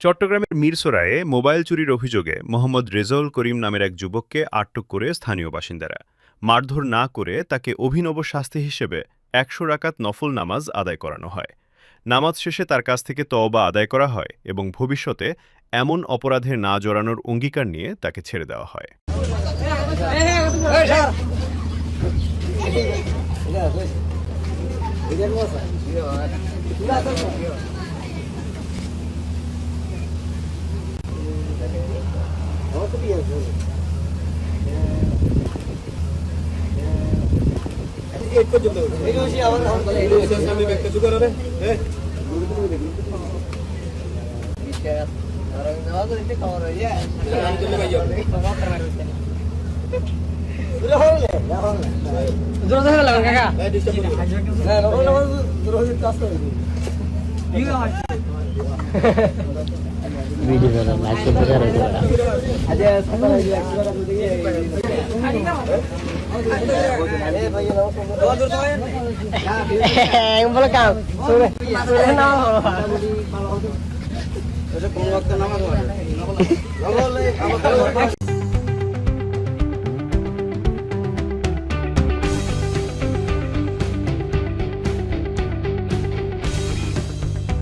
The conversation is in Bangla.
চট্টগ্রামের মিরসরাইয়ে মোবাইল চুরির অভিযোগে মোহাম্মদ রেজাউল করিম নামের এক যুবককে আটক করে স্থানীয় বাসিন্দারা মারধর না করে তাকে অভিনব শাস্তি হিসেবে ১০০ রাকাত নফল নামাজ আদায় করানো হয়। নামাজ শেষে তার কাছ থেকে তওবা আদায় করা হয় এবং ভবিষ্যতে এমন অপরাধে না জড়ানোর অঙ্গীকার নিয়ে তাকে ছেড়ে দেওয়া হয়। Boleh